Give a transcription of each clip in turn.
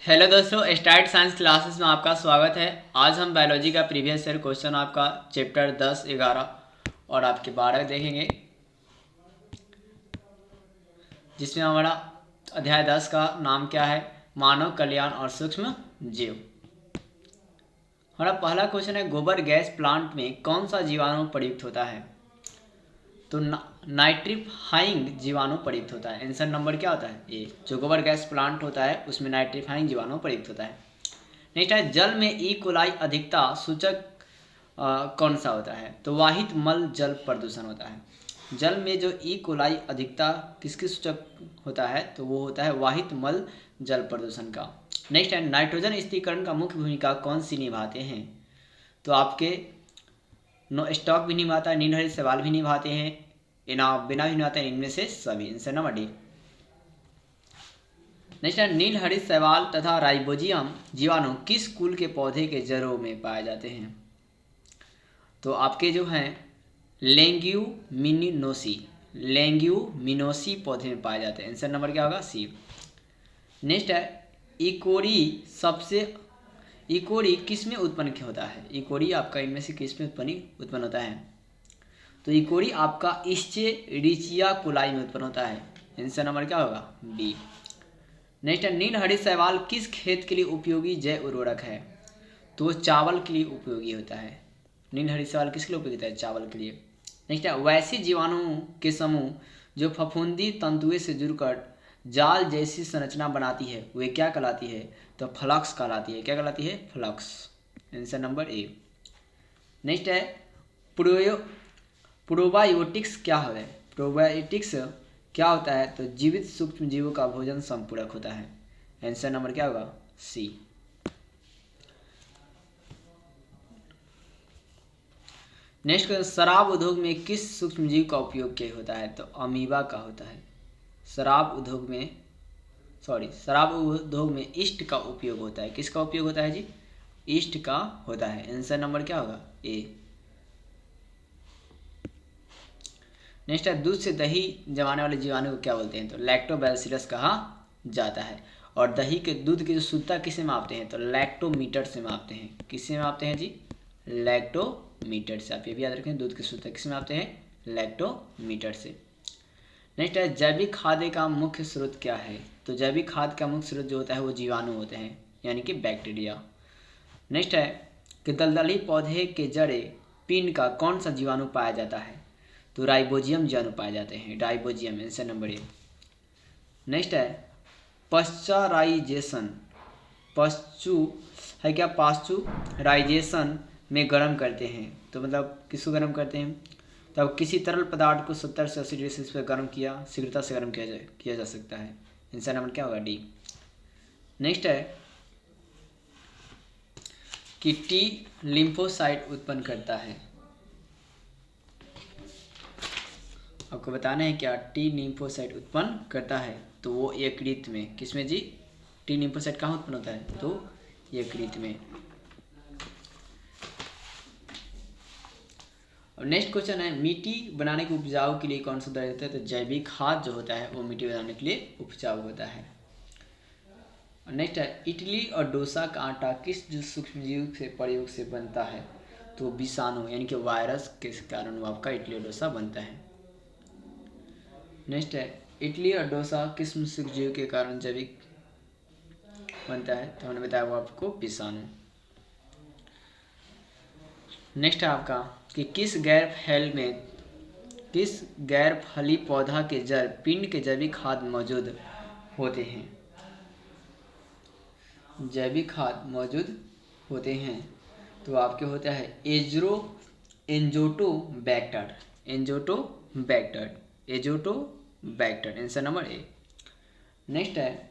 Hello दोस्तों, start science classes में आपका स्वागत है। आज हम बायोलॉजी का प्रीवियस ईयर क्वेश्चन आपका चैप्टर 10, 11 और आपके 12 देखेंगे, जिसमें हमारा अध्याय 10 का नाम क्या है, मानव कल्याण और सूक्ष्म जीव। हमारा पहला क्वेश्चन है, गोबर गैस प्लांट में कौन सा जीवाणु प्रयुक्त होता है? तो नाइट्रीफाइंग जीवाणु प्रयुक्त होता है। आंसर नंबर क्या होता है? ए। जो गोबर गैस प्लांट होता है उसमें नाइट्रीफाइंग जीवाणु प्रयुक्त होता है। नेक्स्ट है, जल में ई कोलाई अधिकता सूचक कौन सा होता है? तो वाहित मल जल प्रदूषण होता है। जल में जो ई कोलाई अधिकता किसके सूचक होता है? तो वो होता है वाहित मल जल प्रदूषण का। नेक्स्ट है, नाइट्रोजन स्थिरीकरण का मुख्य भूमिका कौन सी निभाते हैं? तो आपके स्टॉक भी निभाता है, नीलहरित शैवाल भी निभाते हैं, बिना भी निभाते हैं, इनमें से सभी। Answer number D. नेक्स्ट है, नीलहरित शैवाल तथा राइबोजियम जीवाणु किस कुल के पौधे के जड़ों में पाए जाते हैं? तो आपके जो हैं लेंग्यूमिनोसी पौधे में पाए जाते हैं। आंसर नंबर क्या होगा? सी। नेक्स्ट है, इकोरी किस में उत्पन्न होता है? इकोरी आपका इनमें से किस में उत्पन्न होता है? तो इकोरी आपका इस्चेरिचिया कोलाई में उत्पन्न होता है। आंसर नंबर क्या होगा? बी। नेक्स्ट है, नीलहरित शैवाल किस खेत के लिए उपयोगी जैव उर्वरक है? तो चावल के लिए उपयोगी होता है। नीलहरित शैवाल किसके लिए उपयोगी होता है? चावल के लिए। नेक्स्ट है, वैसे जीवाणुओं के समूह जो फफूंदी तंतुओं से जुड़कर जाल जैसी संरचना बनाती है वे क्या कहलाती है? तो फ्लक्स कहलाती है। क्या कहलाती है? Flux. Answer number A. Next है, प्रोबायोटिक्स क्या है? प्रोबायोटिक्स क्या होता है? तो जीवित सूक्ष्म जीवों का भोजन संपूरक होता है। आंसर नंबर क्या होगा? सी। नेक्स्ट, शराब उद्योग में किस सूक्ष्म जीव का उपयोग किया होता है? तो अमीबा का होता है। शराब उद्योग में ईस्ट का उपयोग होता है। किसका उपयोग होता है जी? ईस्ट का होता है। आंसर नंबर क्या होगा? ए। नेक्स्ट है, दूध से दही जमाने वाले जीवाणु को क्या बोलते हैं? तो लैक्टोबैसिलस कहा जाता है। और दही के दूध की जो शुद्धता किसे मापते हैं? तो लैक्टोमीटर से मापते हैं। किससे मापते हैं जी? लैक्टोमीटर से। आप ये भी याद रखें, दूध की शुद्धता किससे मापते हैं? लैक्टोमीटर से। नेक्स्ट है, जैविक खाद्य का मुख्य स्रोत क्या है? तो जैविक खाद्य का मुख्य स्रोत जो होता है वो जीवाणु होते हैं, यानी कि बैक्टीरिया। नेक्स्ट है कि दलदली पौधे के जड़े पिंड का कौन सा जीवाणु पाया जाता है? तो राइबोजियम जीवाणु पाए जाते हैं। Rhizobium. Answer number A. Next है, पाश्चराइजेशन पाश्चुराइजेशन में गर्म करते हैं। तो मतलब किसको गर्म करते हैं? तब किसी तरल पदार्थ को 70 से 80 डिग्री सेल्सियस पर गर्म किया, शीघ्रता से गर्म किया जा सकता है। आंसर नंबर क्या होगा? डी। नेक्स्ट है कि टी लिम्फोसाइट उत्पन्न करता है। आपको बताना है क्या टी लिम्फोसाइट उत्पन्न करता है? तो वो यकृत में। किसमें जी? टी लिम्फोसाइट कहाँ उत्पन्न होता है? तो यकृत में। और नेक्स्ट क्वेश्चन है, मिट्टी बनाने के उपजाऊ के लिए कौन सा दर्ज होता है? तो जैविक खाद जो होता है वो मिट्टी बनाने के लिए उपजाऊ होता है। और नेक्स्ट है, इडली और डोसा का आटा किस सूक्ष्म जीव से प्रयोग से बनता है? तो विषाणु यानी कि वायरस के कारण वो आपका इडली और डोसा बनता है। नेक्स्ट है, इडली और डोसा किस सूक्ष्म जीव के कारण जैविक बनता है? तो हमने बताया वो आपको विषाणु। नेक्स्ट है आपका कि किस गैर फली पौधा के जड़ पिंड के जैविक खाद मौजूद होते हैं? जैविक खाद मौजूद होते हैं तो आपके होता है Azotobacter. Answer number A. Next है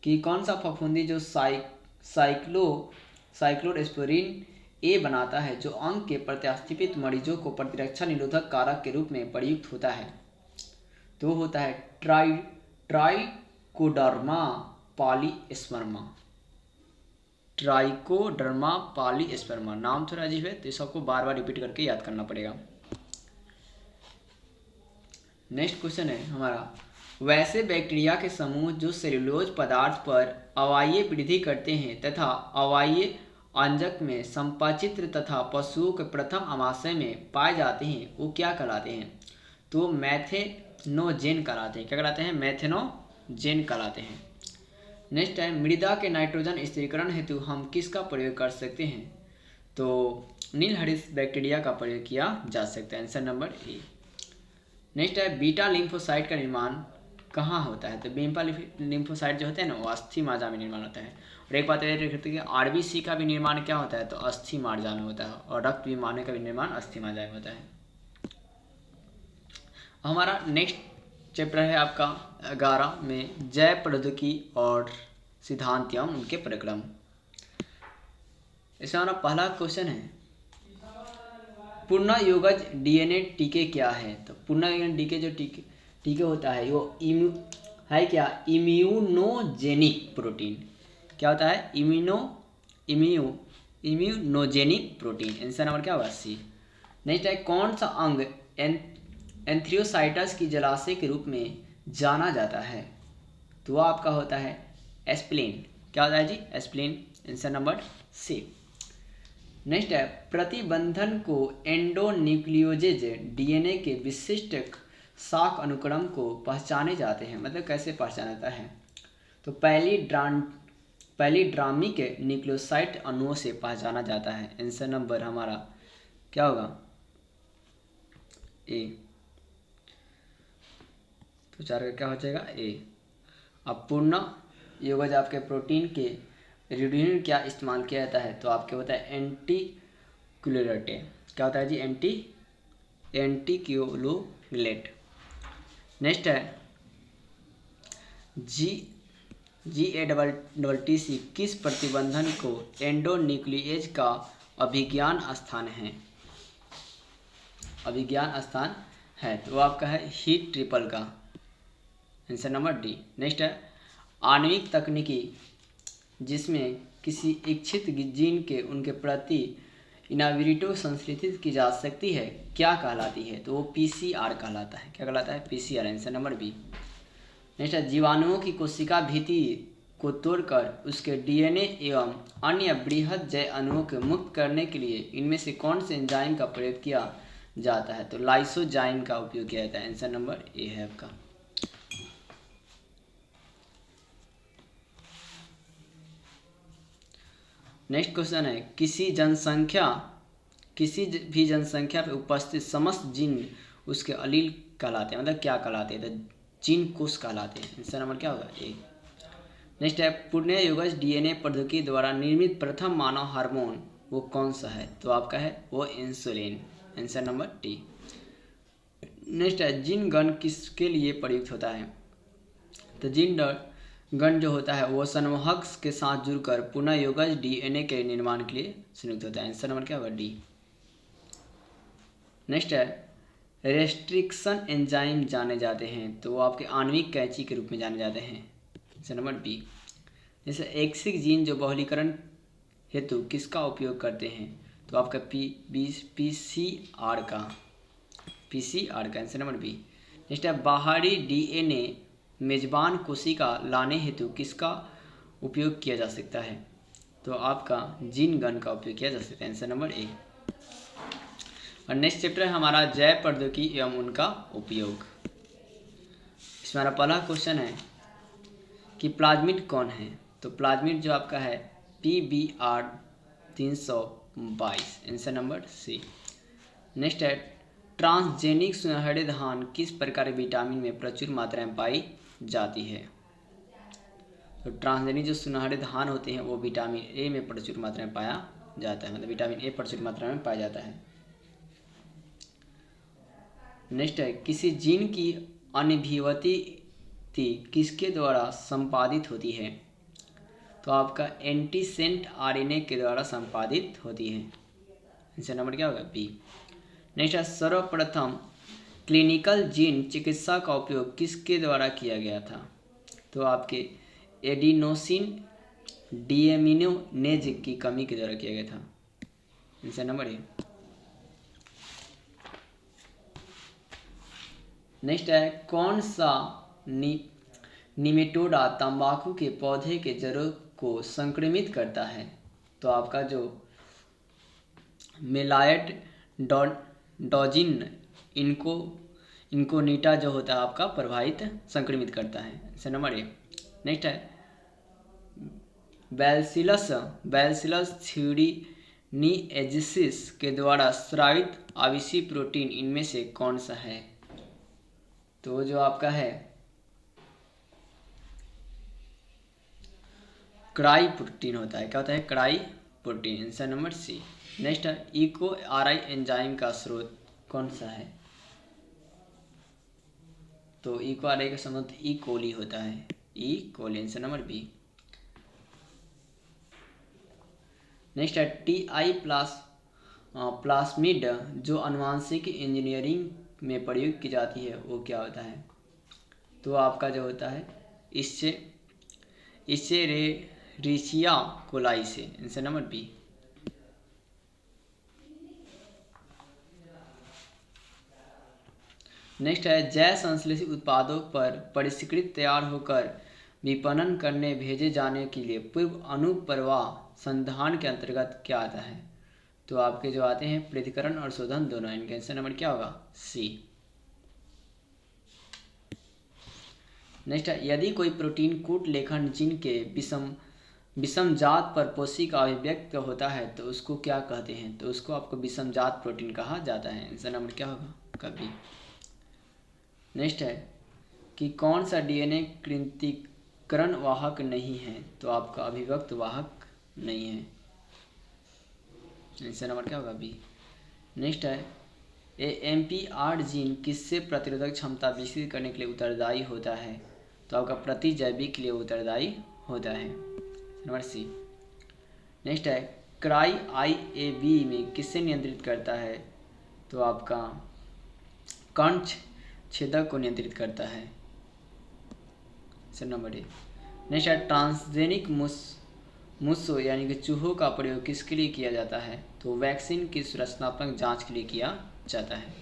कि कौन सा फफूंदी जो साइक्लोस्पोरिन ए बनाता है जो अंग के प्रत्यास्थापित मरीजों को प्रतिरक्षा निरोधक कारक के रूप में प्रयुक्त होता है? तो होता है ट्राइकोडर्मा पॉलीस्पर्मा। नाम थोड़ा अजीब है तो सबको बार बार रिपीट करके याद करना पड़ेगा। नेक्स्ट क्वेश्चन है हमारा, वैसे बैक्टीरिया के समूह जो सेलुलोज पदार्थ पर अवायवीय वृद्धि करते हैं तथा अवायवीय अंजक में संपाचित्र तथा पशुओं के प्रथम आमाशय में पाए जाते हैं वो क्या कहलाते हैं? तो मैथेनोजेन कहलाते हैं। क्या कहलाते हैं? मैथेनोजेन कहलाते हैं। नेक्स्ट है, मृदा के नाइट्रोजन स्थिरीकरण हेतु हम किसका प्रयोग कर सकते हैं? तो नीलहरित बैक्टीरिया का प्रयोग किया जा सकता है। Answer number A. नेक्स्ट है, बीटा लिम्फोसाइट का निर्माण कहाँ होता है? तो बीटा लिम्फोसाइट जो होते हैं ना वो अस्थि मार्जा में निर्माण होता है। और एक बात याद रखते हैं कि आरबीसी का भी निर्माण क्या होता है? तो अस्थि मार्जा में होता है। और रक्त विमानों का भी निर्माण अस्थि मार्जा में होता है। हमारा नेक्स्ट चैप्टर है आपका 11 में जैव प्रौद्योगिकी और सिद्धांत एवं उनके प्रक्रम। इसमें हमारा पहला क्वेश्चन है, पुनर्योगज डीएनए टीके क्या है? तो पुनर्योगज टीके जो टीके होता है वो है क्या? Immunogenic protein. क्या होता है? Immunogenic protein. आंसर नंबर क्या होगा? सी। नेक्स्ट है, कौन सा अंग एंथ्रियोसाइटस की जलाशय के रूप में जाना जाता है? तो वह आपका होता है एस्प्लीन। क्या होता है जी? एस्प्लीन। Answer number C. नेक्स्ट है, प्रतिबंधन को एंडोन्यूक्लियोजेज डीएनए के विशिष्ट शाख अनुक्रम को पहचाने जाते हैं। मतलब कैसे पहचाना जाता है? तो पहली ड्रामिक न्यूक्लियोसाइड अणुओं से पहचाना जाता है। आंसर नंबर हमारा क्या होगा? ए। तो 4 का क्या हो जाएगा? ए। अब पूर्ण योगज आपके प्रोटीन के रेडियोन क्या इस्तेमाल किया जाता है? तो आपके होता है एंटीक्यूलेट। क्या होता है जी? एंटीक्यूलोलेट। नेक्स्ट है, GATTC किस प्रतिबंधन को एंडोन्यूक्लिएज का अभिज्ञान स्थान है? अभिज्ञान स्थान है तो वो आपका है हीट ट्रिपल का। Answer number D. नेक्स्ट है, आणविक तकनीकी जिसमें किसी इच्छित जीन के उनके प्रति इनविट्रो संश्लेषित की जा सकती है क्या कहलाती है? तो वो PCR कहलाता है। क्या कहलाता है? PCR। Answer number B. Next है, जीवाणुओं की कोशिका भित्ति को तोड़कर उसके डीएनए एवं अन्य बृहद जैव अणुओं को मुक्त करने के लिए इनमें से कौन से एंजाइम का प्रयोग किया जाता है? तो लाइसोजाइम का उपयोग किया जाता है। आंसर नंबर ए है आपका। नेक्स्ट क्वेश्चन है, किसी भी जनसंख्या पर उपस्थित समस्त जीन उसके अलील कहलाते हैं। मतलब क्या कहलाते हैं? तो जीन कोष कहलाते हैं। आंसर नंबर क्या होगा? ए। नेक्स्ट है, पुनर्योगज डीएनए प्रौद्योगिकी द्वारा निर्मित प्रथम मानव हार्मोन वो कौन सा है? तो आपका है वो insulin. Answer number T. Next है, जीन गण किसके लिए प्रयुक्त होता है? तो जीन गण जो होता है वो संवहक के साथ जुड़कर पुनर्योगज डीएनए के निर्माण के लिए संयुक्त होता है। आंसर नंबर क्या होगा? डी। नेक्स्ट है, रेस्ट्रिक्शन एंजाइम जाने जाते हैं तो वो आपके आणविक कैंची के रूप में जाने जाते हैं। Answer number B. जैसे एक्सिक जीन जो बहुलीकरण हेतु किसका उपयोग करते हैं? तो आपका PCR का। Answer number B. नेक्स्ट है, बाहरी डीएनए मेजबान कोशिका लाने हेतु किसका उपयोग किया जा सकता है? तो आपका जीन गण का उपयोग किया जा सकता है। Answer number A. और नेक्स्ट चैप्टर है हमारा जैव प्रौद्योगिकी एवं उनका उपयोग। इसमें हमारा पहला क्वेश्चन है कि प्लाज्मिड कौन है? तो प्लाज्मिड जो आपका है PBr 322। Answer number C. Next है, ट्रांसजेनिक सुनहरे धान किस प्रकार के विटामिन में प्रचुर मात्रा में पाई जाती है? तो ट्रांसजेनिक जो सुनहरे धान होते हैं वो विटामिन ए में प्रचुर मात्रा में पाया जाता है। मतलब विटामिन ए प्रचुर मात्रा में पाया जाता है। नेक्स्ट है, किसी जीन की अभिव्यक्ति किसके द्वारा संपादित होती है? तो आपका एंटीसेंट RNA के द्वारा संपादित होती है। आंसर नंबर क्या होगा? बी। नेक्स्ट है, सर्वप्रथम क्लिनिकल जीन चिकित्सा का उपयोग किसके द्वारा किया गया था? तो आपके एडिनोसिन डीएमिनोजेज की कमी के द्वारा किया गया था। Answer number A. नेक्स्ट है, कौन सा निमेटोडा तंबाकू के पौधे के जड़ों को संक्रमित करता है? तो आपका जो मेलाइट डॉजिन इनकोनिटा जो होता है आपका प्रभावित संक्रमित करता है। Answer number A. नेक्स्ट है बैसिलस थ्यूरिनिएजिसिस के द्वारा स्रावित आविसीय प्रोटीन इनमें से कौन सा है? तो जो आपका है क्राई प्रोटीन होता है। क्या होता है? Cry protein. Answer number C. Next है EcoRI एंजाइम का स्रोत कौन सा है? तो EcoRI का संबंध ई कोली होता है। E coli. Answer number B. Next है प्लास्मिड जो अनुवांशिक इंजीनियरिंग में प्रयोग की जाती है वो क्या होता है? तो आपका जो होता है इससे रिशिया कोलाई से। Answer number B. नेक्स्ट है जैव संश्लेषित उत्पादों पर परिष्कृत तैयार होकर विपणन करने भेजे जाने के लिए पूर्व अनुप्रवाह संधान के अंतर्गत क्या आता है? तो आपके जो आते हैं पृथक्करण और शोधन दोनों। इनका आंसर नंबर क्या होगा? सी। नेक्स्ट है यदि कोई प्रोटीन कूट लेखन जीन के विषमजात पर कोशिका अभिव्यक्त होता है तो उसको क्या कहते हैं? तो उसको आपको विषमजात प्रोटीन कहा जाता है। आंसर नंबर क्या होगा? कभी। नेक्स्ट है कि कौन सा DNA कृंतकीकरण वाहक नहीं है? तो आपका अभिव्यक्त वाहक नहीं है। आंसर नंबर क्या होगा? बी। नेक्स्ट है AMPR जीन किससे प्रतिरोधक क्षमता विकसित करने के लिए उत्तरदायी होता है? तो आपका प्रतिजैविक के लिए उत्तरदायी होता है। Number C. नेक्स्ट है क्राई IAB में किससे नियंत्रित करता है? तो आपका कर्ण छेदक को नियंत्रित करता है। Number A. नेक्स्ट है ट्रांसजेनिक मुस्सो यानी कि चूहों का प्रयोग किसके लिए किया जाता है? तो वैक्सीन की सुरक्षात्मक जांच के लिए किया जाता है।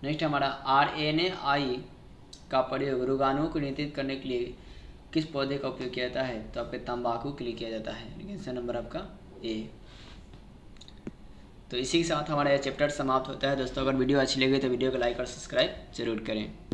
नेक्स्ट हमारा RNAi का प्रयोग रोगाणुओं को नियंत्रित करने के लिए किस पौधे का उपयोग किया जाता है? तो आपके तंबाकू के लिए किया जाता है। आंसर नंबर आपका ए। तो इसी के साथ हमारा यह चैप्टर समाप्त होता है। दोस्तों अगर वीडियो अच्छी लगे तो वीडियो को लाइक और सब्सक्राइब जरूर करें।